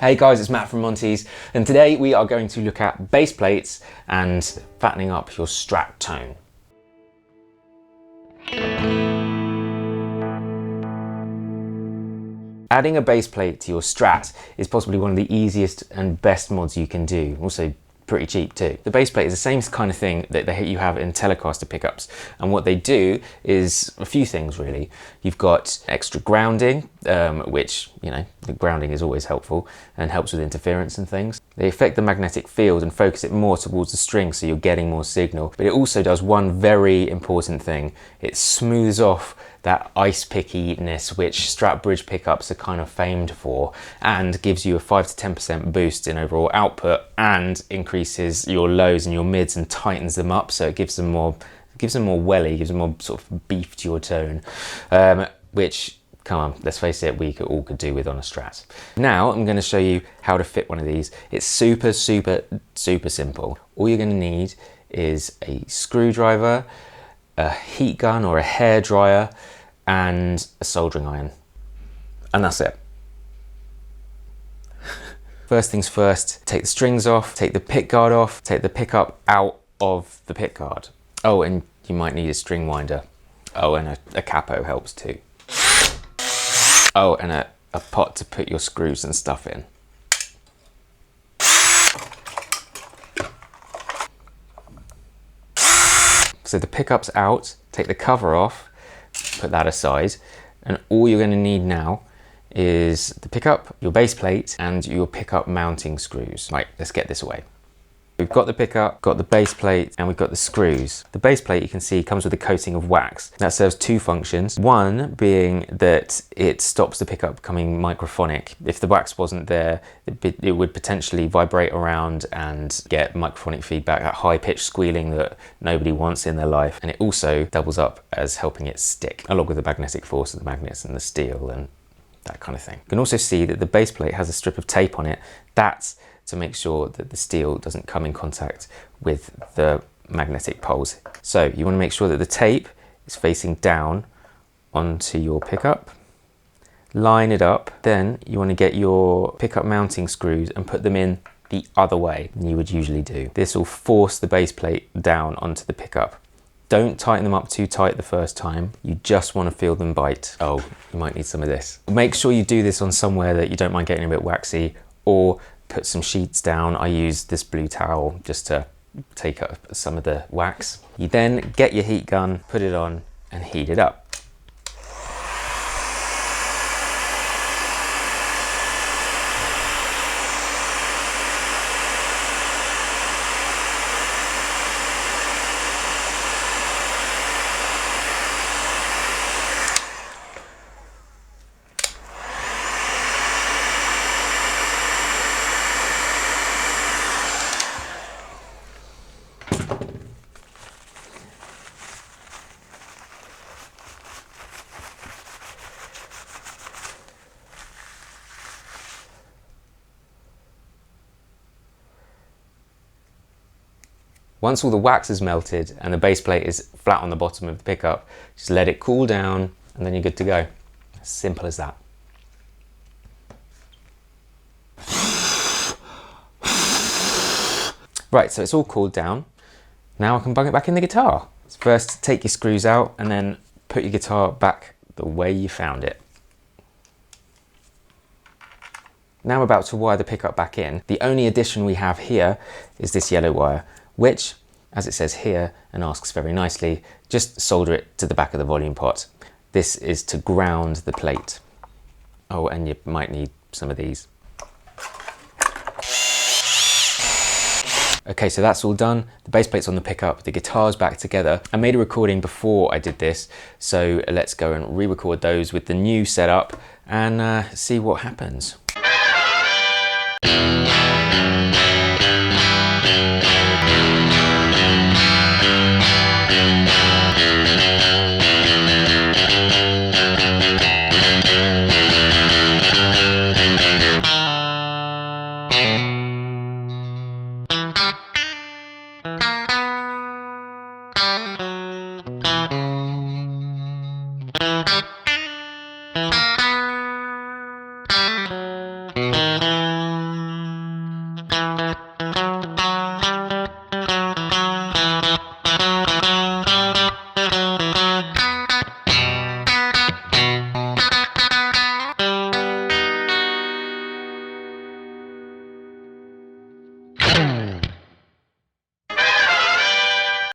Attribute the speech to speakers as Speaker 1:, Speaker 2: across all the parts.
Speaker 1: Hey guys, it's Matt from Monty's, and today we are going to look at base plates and fattening up your Strat tone. Adding a base plate to your Strat is possibly one of the easiest and best mods you can do. Also pretty cheap too. The base plate is the same kind of thing that you have in Telecaster pickups, and what they do is a few things really. You've got extra grounding, which, you know, the grounding is always helpful and helps with interference and things. They affect the magnetic field and focus it more towards the string, so you're getting more signal. But it also does one very important thing. It smooths off that ice pickiness which Strat bridge pickups are kind of famed for, and gives you a 5 to 10% boost in overall output, and increases your lows and your mids and tightens them up, so it gives them more welly, gives them more sort of beef to your tone, which, come on, let's face it, we all could do with on a Strat. Now I'm going to show you how to fit one of these. It's super simple. All you're going to need is a screwdriver, a heat gun or a hair dryer, and a soldering iron, and that's it. First things first, take the strings off, take the pick guard off, take the pickup out of the pick guard. Oh, and you might need a string winder. Oh, and a capo helps too. Oh, and a pot to put your screws and stuff in. So the pickup's out, take the cover off, put that aside, and all you're going to need now is the pickup, your base plate, and your pickup mounting screws. Right, let's get this away. We've got the pickup, got the base plate, and we've got the screws. The base plate, you can see, comes with a coating of wax. That serves two functions. One being that it stops the pickup becoming microphonic. If the wax wasn't there, it would potentially vibrate around and get microphonic feedback, that high-pitched squealing that nobody wants in their life. And it also doubles up as helping it stick, along with the magnetic force of the magnets and the steel and that kind of thing. You can also see that the base plate has a strip of tape on it. That's to make sure that the steel doesn't come in contact with the magnetic poles. So you want to make sure that the tape is facing down onto your pickup. Line it up. Then you want to get your pickup mounting screws and put them in the other way than you would usually do. This will force the base plate down onto the pickup. Don't tighten them up too tight the first time. You just want to feel them bite. Oh, you might need some of this. Make sure you do this on somewhere that you don't mind getting a bit waxy, or put some sheets down. I use this blue towel just to take up some of the wax. You then get your heat gun, put it on, and heat it up. Once all the wax is melted and the base plate is flat on the bottom of the pickup, just let it cool down and then you're good to go. As simple as that. Right, so it's all cooled down. Now I can bung it back in the guitar. First, take your screws out and then put your guitar back the way you found it. Now I'm about to wire the pickup back in. The only addition we have here is this yellow wire, which, as it says here and asks very nicely, just solder it to the back of the volume pot. This is to ground the plate. Oh, and you might need some of these. Okay, so that's all done. The base plate's on the pickup, the guitar's back together. I made a recording before I did this, so let's go and re-record those with the new setup and see what happens.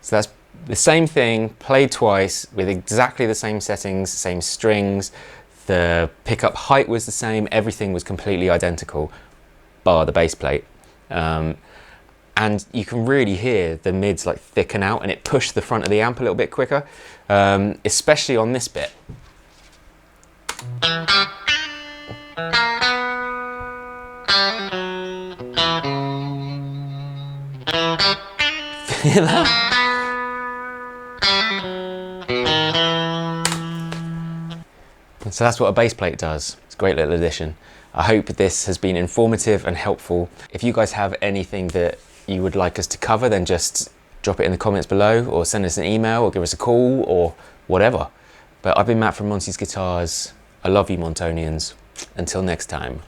Speaker 1: So that's the same thing played twice with exactly the same settings, same strings. The pickup height was the same, everything was completely identical, bar the bass plate. And you can really hear the mids like thicken out, and it pushed the front of the amp a little bit quicker, especially on this bit. Feel that? So that's what a bass plate does. It's a great little addition. I hope this has been informative and helpful. If you guys have anything that you would like us to cover, then just drop it in the comments below, or send us an email, or give us a call, or whatever. But I've been Matt from Monty's Guitars. I love you, Montonians. Until next time.